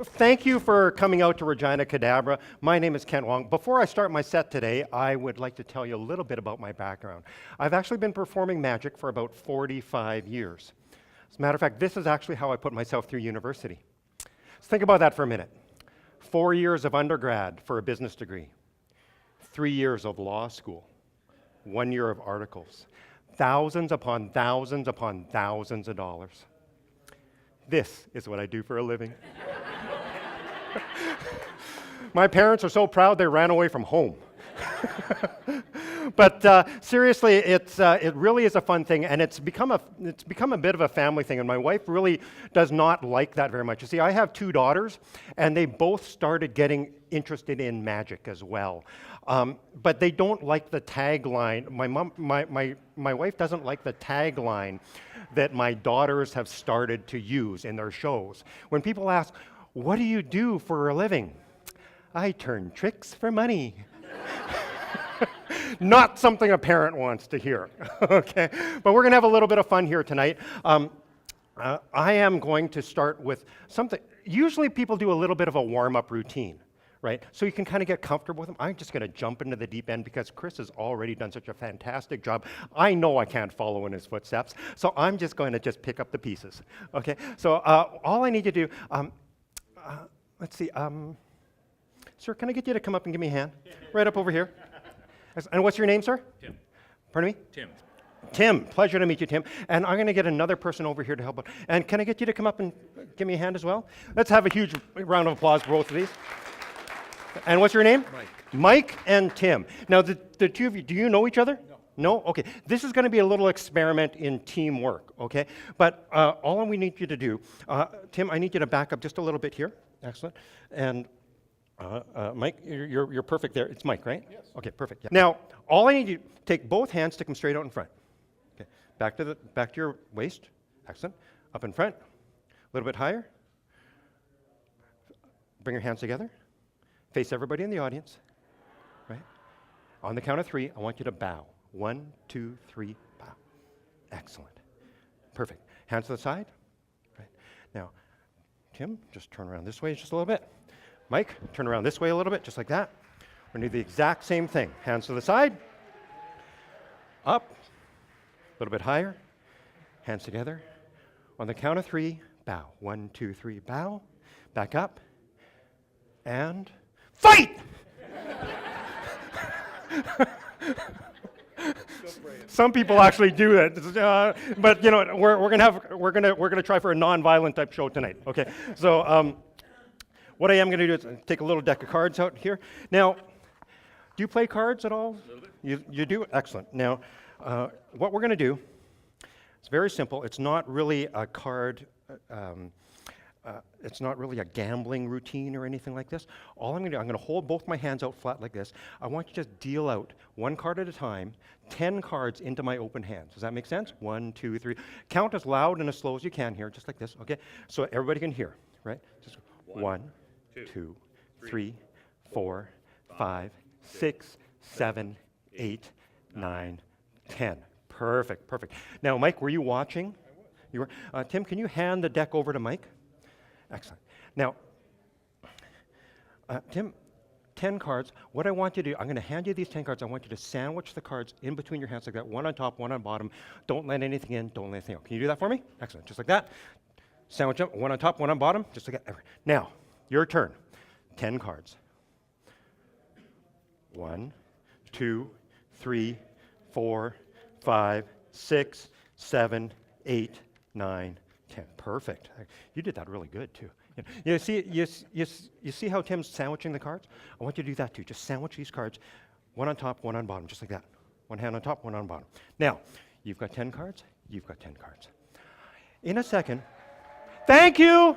thank you for coming out to ReginaCadabra. My name is Kent Wong. Before I start my set today, I would like to tell you a little bit about my background. I've actually been performing magic for about 45 years. As a matter of fact, this is actually how I put myself through university. So think about that for a minute. 4 years of undergrad for a business degree, 3 years of law school, 1 year of articles, thousands upon thousands upon thousands of dollars. This is what I do for a living. My parents are so proud they ran away from home. But seriously, it really is a fun thing, and it's become a bit of a family thing, and my wife really does not like that very much. You see, I have 2 daughters, and they both started getting interested in magic as well. But they don't like the tagline. My wife doesn't like the tagline that my daughters have started to use in their shows. When people ask, "What do you do for a living?" "I turn tricks for money." Not something a parent wants to hear, okay? But we're gonna have a little bit of fun here tonight. I am going to start with something. Usually people do a little bit of a warm-up routine, right? So you can kind of get comfortable with them. I'm just gonna jump into the deep end because Chris has already done such a fantastic job. I know I can't follow in his footsteps, so I'm just going to just pick up the pieces, okay? So all I need to do, let's see, sir, can I get you to come up and give me a hand? Right up over here. And what's your name, sir? Tim. Pardon me? Tim. Tim. Pleasure to meet you, Tim. And I'm going to get another person over here to help out. And can I get you to come up and give me a hand as well? Let's have a huge round of applause for both of these. And what's your name? Mike. Mike and Tim. Now, the two of you, do you know each other? No. No? Okay. This is going to be a little experiment in teamwork, okay? But all we need you to do, Tim, I need you to back up just a little bit here. Excellent. And Mike, you're perfect there. It's Mike, right? Yes. Okay, perfect. Yeah. Now, all I need you to take both hands, stick them straight out in front. Okay, back to your waist. Excellent. Up in front. A little bit higher. Bring your hands together. Face everybody in the audience. Right. On the count of 3, I want you to bow. 1, 2, 3, bow. Excellent. Perfect. Hands to the side. Right. Now, Tim, just turn around this way just a little bit. Mike, turn around this way a little bit, just like that. We're going to do the exact same thing. Hands to the side. Up. A little bit higher. Hands together. On the count of 3, bow. 1, 2, 3, bow. Back up. And fight! Some people actually do that, but you know we're gonna try for a non-violent type show tonight. Okay, so. What I am going to do is take a little deck of cards out here. Now, do you play cards at all? A little bit. You do? Excellent. Now, what we're going to do, it's very simple. It's not really a card, it's not really a gambling routine or anything like this. All I'm going to do, I'm going to hold both my hands out flat like this. I want you to just deal out 1 card at a time, 10 cards into my open hands. Does that make sense? 1, 2, 3. Count as loud and as slow as you can here, just like this, okay? So everybody can hear, right? Just 1, 2, 3, 4, 5, 6, 7, 8, 9, 10. Perfect, perfect. Now, Mike, were you watching? I was. You were. Tim, can you hand the deck over to Mike? Excellent. Now, Tim, 10 cards. What I want you to do, I'm going to hand you these 10 cards. I want you to sandwich the cards in between your hands like that, 1 on top, 1 on bottom. Don't let anything in, don't let anything out. Can you do that for me? Excellent, just like that. Sandwich them, 1 on top, 1 on bottom, just like that. Now, your turn. 10 cards. 1, 2, 3, 4, 5, 6, 7, 8, 9, 10. Perfect. You did that really good too. You see how Tim's sandwiching the cards? I want you to do that too. Just sandwich these cards, 1 on top, 1 on bottom, just like that. 1 hand on top, 1 on bottom. Now, you've got 10 cards. You've got 10 cards. In a second. Thank you.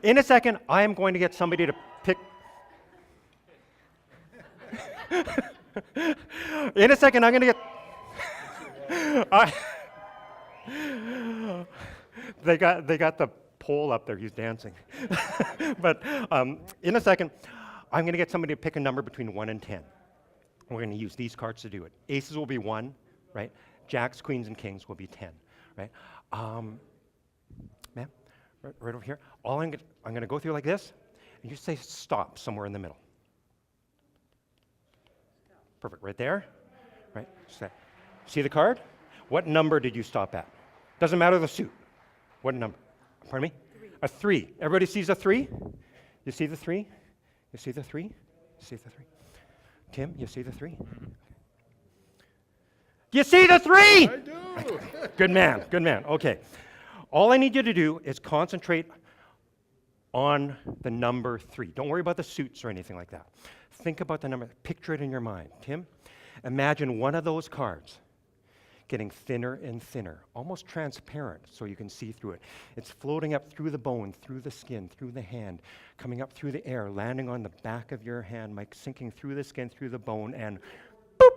In a second, I am going to get somebody to pick. In a second, I'm going to get. They got the pole up there. He's dancing. But in a second, I'm going to get somebody to pick a number between 1 and 10. We're going to use these cards to do it. Aces will be 1, right? Jacks, queens, and kings will be 10, right? Ma'am, right over here. I'm going to go through like this, and you say stop somewhere in the middle. Perfect, right there. Right, see the card? What number did you stop at? Doesn't matter the suit. What number? Pardon me? 3. A 3. Everybody sees a 3? You see the 3? You see the 3? You see the 3? Tim, you see the 3? You see the 3? I do. Good man, good man. Okay. All I need you to do is concentrate on the number 3. Don't worry about the suits or anything like that. Think about the number. Picture it in your mind. Tim, imagine one of those cards getting thinner and thinner, almost transparent so you can see through it. It's floating up through the bone, through the skin, through the hand, coming up through the air, landing on the back of your hand, Mike, sinking through the skin, through the bone, and boop,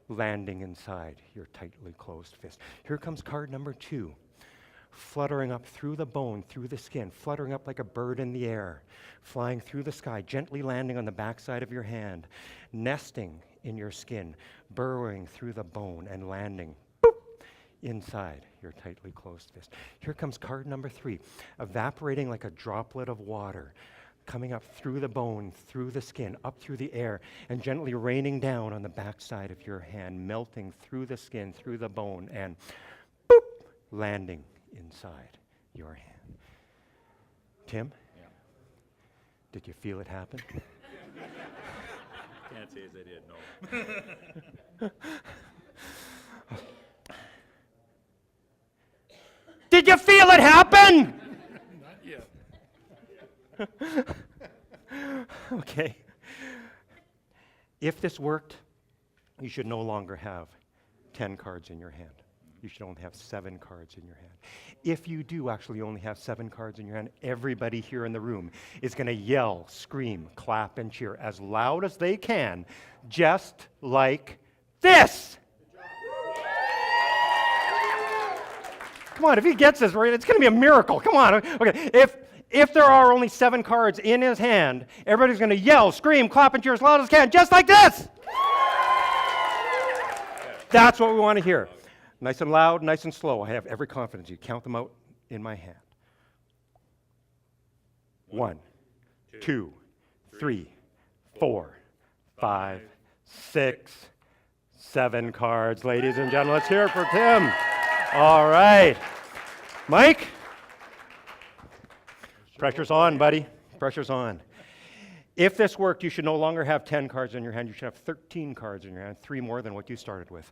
landing inside your tightly closed fist. Here comes card number 2, fluttering up through the bone, through the skin, fluttering up like a bird in the air, flying through the sky, gently landing on the backside of your hand, nesting in your skin, burrowing through the bone, and landing inside your tightly closed fist. Here comes card number 3, evaporating like a droplet of water, coming up through the bone, through the skin, up through the air, and gently raining down on the backside of your hand, melting through the skin, through the bone, and boop, landing inside your hand. Tim? Yeah. Did you feel it happen? Can't say as I did, no. Did you feel it happen? Not yet. Okay. If this worked, you should no longer have 10 cards in your hand. You should only have 7 cards in your hand. If you do actually only have 7 cards in your hand, everybody here in the room is going to yell, scream, clap, and cheer as loud as they can, just like this. Come on, if he gets this right, it's going to be a miracle. Come on. Okay, if there are only 7 cards in his hand, everybody's going to yell, scream, clap, and cheer as loud as they can, just like this. That's what we want to hear. Nice and loud, nice and slow. I have every confidence. You count them out in my hand. 1, 2, 3, 4, 5, 6, 7 cards, ladies and gentlemen. Let's hear it for Tim. All right. Mike? Pressure's on, buddy. Pressure's on. If this worked, you should no longer have 10 cards in your hand. You should have 13 cards in your hand, 3 more than what you started with.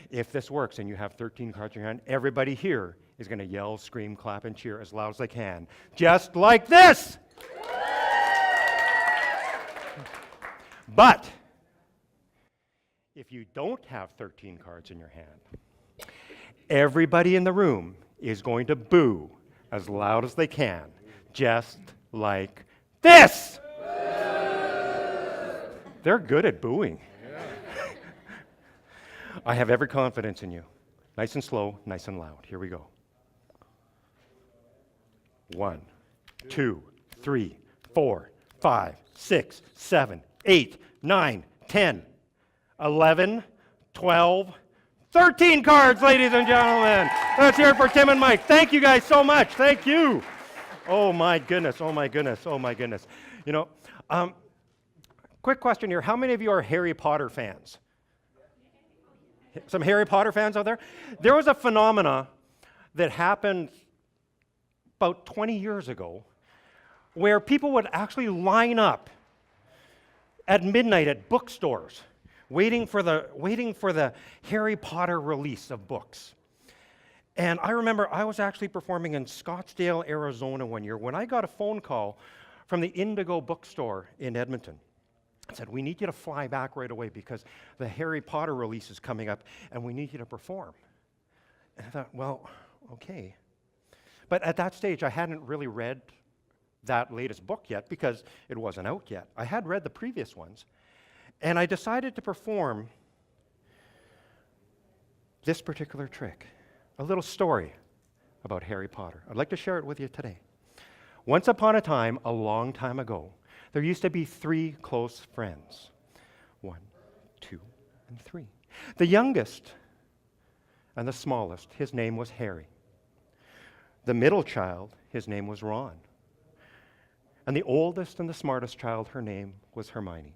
If this works and you have 13 cards in your hand, everybody here is going to yell, scream, clap, and cheer as loud as they can, just like this. But if you don't have 13 cards in your hand, everybody in the room is going to boo as loud as they can, just like this. They're good at booing. I have every confidence in you. Nice and slow, nice and loud. Here we go. 1, 2, 3, 4, 5, 6, 7, 8, 9, 10, 11, 12, 13 cards, ladies and gentlemen. Let's hear it for Tim and Mike. Thank you guys so much. Thank you. Oh my goodness, oh my goodness, oh my goodness. You know, quick question here. How many of you are Harry Potter fans? Some Harry Potter fans out there? There was a phenomena that happened about 20 years ago where people would actually line up at midnight at bookstores waiting for the Harry Potter release of books. And I remember I was actually performing in Scottsdale, Arizona one year when I got a phone call from the Indigo bookstore in Edmonton. It said, we need you to fly back right away because the Harry Potter release is coming up and we need you to perform. And I thought, well, okay. But at that stage, I hadn't really read that latest book yet because it wasn't out yet. I had read the previous ones. And I decided to perform this particular trick, a little story about Harry Potter. I'd like to share it with you today. Once upon a time, a long time ago, there used to be 3 close friends. 1, 2, and 3. The youngest and the smallest, his name was Harry. The middle child, his name was Ron. And the oldest and the smartest child, her name was Hermione.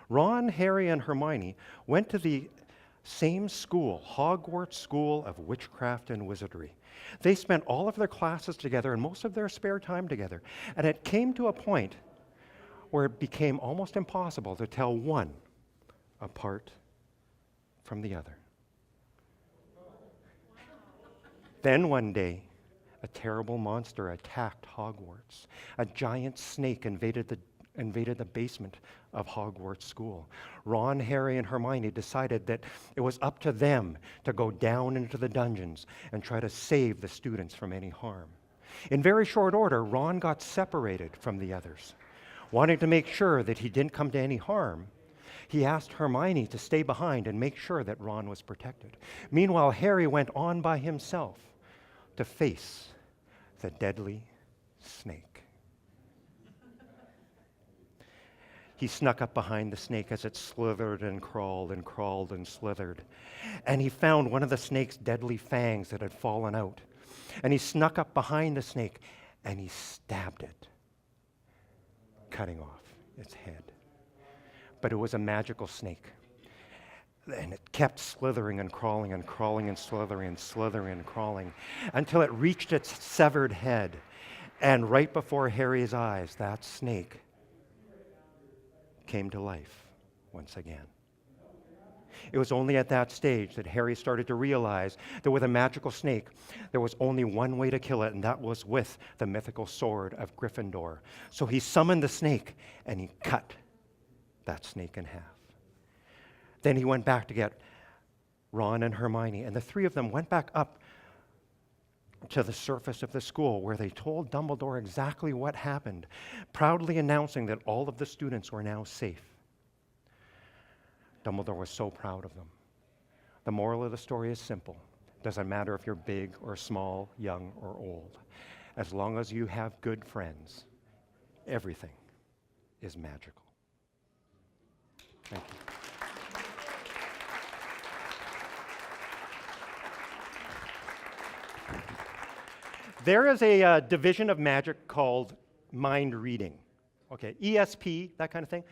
Ron, Harry, and Hermione went to the same school, Hogwarts School of Witchcraft and Wizardry. They spent all of their classes together and most of their spare time together. And it came to a point where it became almost impossible to tell one apart from the other. Then one day, a terrible monster attacked Hogwarts. A giant snake invaded the basement of Hogwarts School. Ron, Harry, and Hermione decided that it was up to them to go down into the dungeons and try to save the students from any harm. In very short order, Ron got separated from the others. Wanting to make sure that he didn't come to any harm, he asked Hermione to stay behind and make sure that Ron was protected. Meanwhile, Harry went on by himself to face the deadly snake. He snuck up behind the snake as it slithered and crawled and crawled and slithered. And he found one of the snake's deadly fangs that had fallen out. And he snuck up behind the snake and he stabbed it, cutting off its head. But it was a magical snake. And it kept slithering and crawling and crawling and slithering and slithering and crawling until it reached its severed head. And right before Harry's eyes, that snake came to life once again. It was only at that stage that Harry started to realize that with a magical snake, there was only one way to kill it, and that was with the mythical sword of Gryffindor. So he summoned the snake, and he cut that snake in half. Then he went back to get Ron and Hermione, and the three of them went back up to the surface of the school where they told Dumbledore exactly what happened, proudly announcing that all of the students were now safe. Dumbledore was so proud of them. The moral of the story is simple. It doesn't matter if you're big or small, young or old. As long as you have good friends, everything is magical. Thank you. There is a division of magic called mind reading. Okay, ESP, that kind of thing.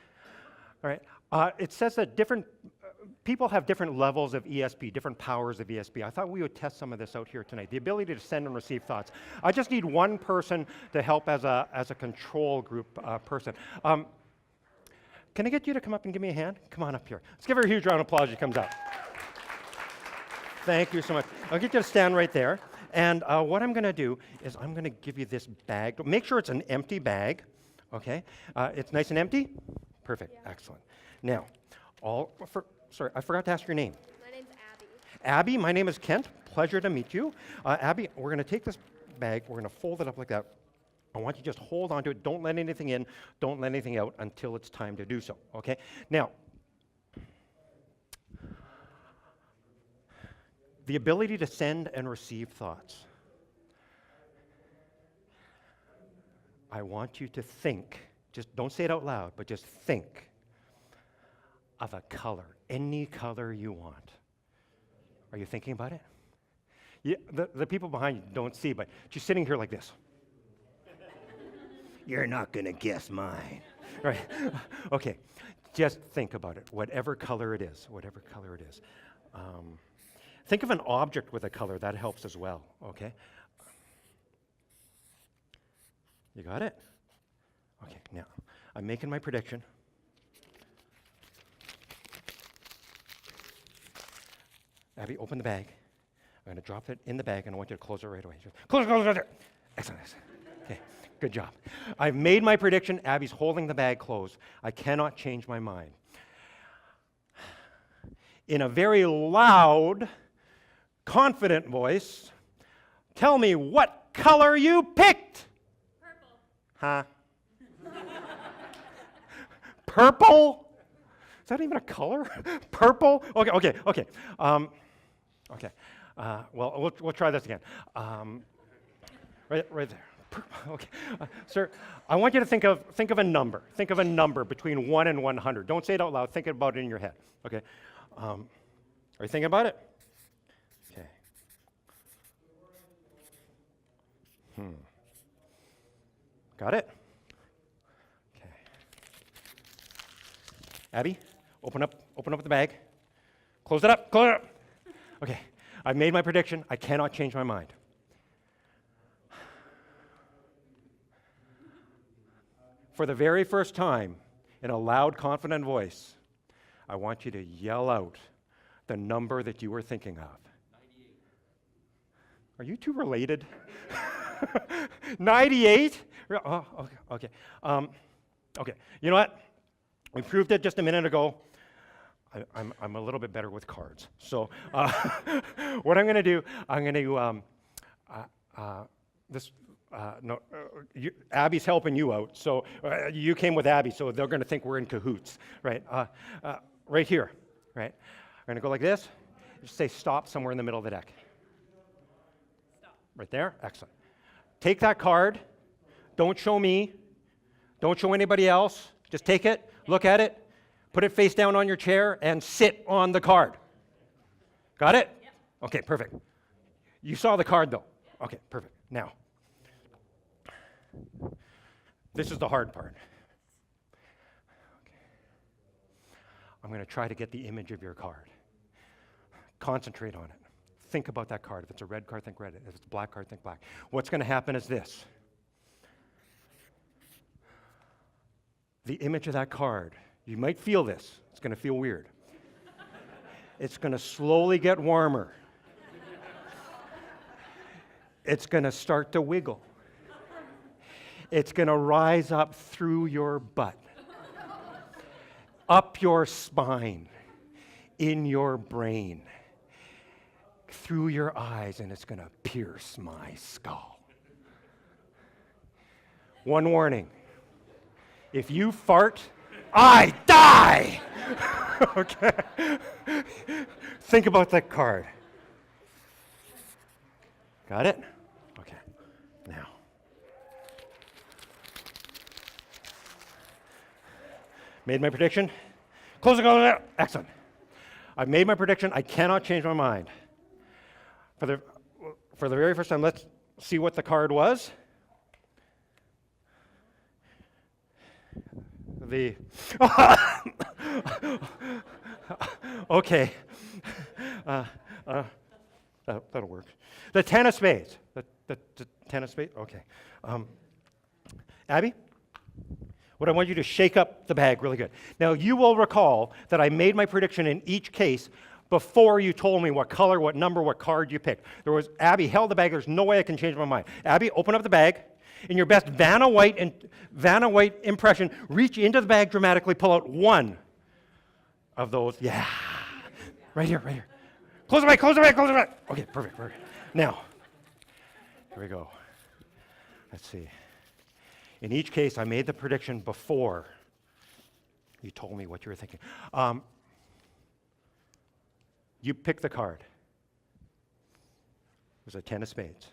All right. It says that different people have different levels of ESP, different powers of ESP. I thought we would test some of this out here tonight. The ability to send and receive thoughts. I just need one person to help as a control group person. Can I get you to come up and give me a hand? Come on up here. Let's give her a huge round of applause as she comes up. Thank you so much. I'll get you to stand right there. And what I'm going to do is I'm going to give you this bag. Make sure it's an empty bag, okay? It's nice and empty? Perfect, yeah. Excellent. Now, sorry, I forgot to ask your name. My name's Abby. Abby, my name is Kent. Pleasure to meet you. Abby, we're going to take this bag, we're going to fold it up like that. I want you to just hold on to it. Don't let anything in, don't let anything out until it's time to do so, okay? Now, the ability to send and receive thoughts. I want you to think, just don't say it out loud, but just think of a color, any color you want. Are you thinking about it? Yeah, the people behind you don't see, but she's sitting here like this. You're not going to guess mine. Right? Okay, just think about it, whatever color it is, whatever color it is. Think of an object with a color. That helps as well, okay? You got it? Okay, now, I'm making my prediction. Abby, open the bag. I'm going to drop it in the bag, and I want you to close it right away. Just close it. Excellent. Okay, good job. I've made my prediction. Abby's holding the bag closed. I cannot change my mind. In a very loud, confident voice, tell me what color you picked. Purple. Huh? Purple? Is that even a color? Purple? Okay. Well, we'll try this again. Right there. Okay, sir. I want you to think of a number. Think of a number between 1 and 100. Don't say it out loud. Think about it in your head. Okay. Are you thinking about it? Okay. Got it? Okay. Abby, open up the bag. Close it up, close it up. Okay, I've made my prediction. I cannot change my mind. For the very first time, in a loud, confident voice, I want you to yell out the number that you were thinking of. 98. Are you two related? 98? Oh, okay. Okay. You know what? We proved it just a minute ago. I'm a little bit better with cards. So what I'm going to do, I'm going to Abby's helping you out. So you came with Abby, so they're going to think we're in cahoots, right? Right here, right? I'm going to go like this. Just say stop somewhere in the middle of the deck. Stop. Right there? Excellent. Take that card. Don't show me. Don't show anybody else. Just take it, look at it, put it face down on your chair, and sit on the card. Got it? Yep. Okay, perfect. You saw the card, though. Okay, perfect. Now, this is the hard part. Okay. I'm going to try to get the image of your card. Concentrate on it. Think about that card. If it's a red card, think red. If it's a black card, think black. What's going to happen is this. The image of that card, you might feel this. It's going to feel weird. It's going to slowly get warmer. It's going to start to wiggle. It's going to rise up through your butt, up your spine, in your brain, through your eyes, and it's going to pierce my skull. One warning. If you fart, I die! Okay? Think about that card. Got it? Okay. Now. Made my prediction? Close the door. Excellent. I've made my prediction. I cannot change my mind. For the very first time, let's see what the card was. Okay. That'll work. The ten of spades. The ten of spades? Okay. Abby, what I want you to shake up the bag really good. Now, you will recall that I made my prediction in each case before you told me what color, what number, what card you picked. Abby held the bag. There's no way I can change my mind. Abby, open up the bag. In your best Vanna White impression, reach into the bag dramatically, pull out one of those. Yeah. Right here, right here. Close the bag, close the bag, close the bag. Okay, perfect, perfect. Now, here we go. Let's see. In each case, I made the prediction before you told me what you were thinking. You pick the card. It was a ten of spades.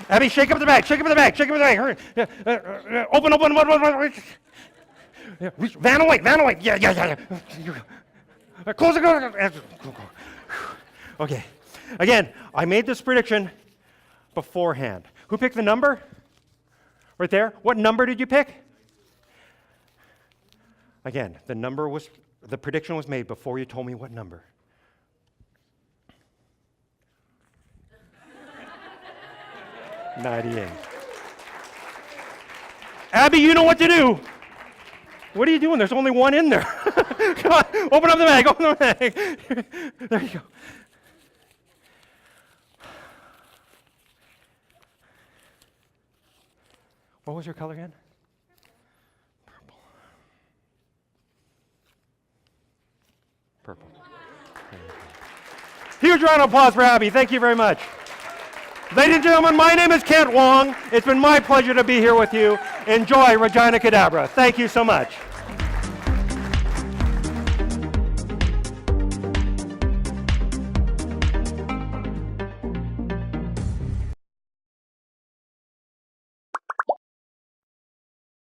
Abby, shake up the bag, shake up the bag, shake up the bag. Hurry. Open. Yeah, Vanna White. Yeah. Close the door. Okay. Again, I made this prediction beforehand. Who picked the number? Right there. What number did you pick? Again, the prediction was made before you told me what number. '98. Abby, you know what to do. What are you doing? There's only one in there. Come on, open up the bag, open up the bag. There you go. What was your color again? Purple. Huge round of applause for Abby. Thank you very much. Ladies and gentlemen, my name is Kent Wong. It's been my pleasure to be here with you. Enjoy ReginaCadabra. Thank you so much.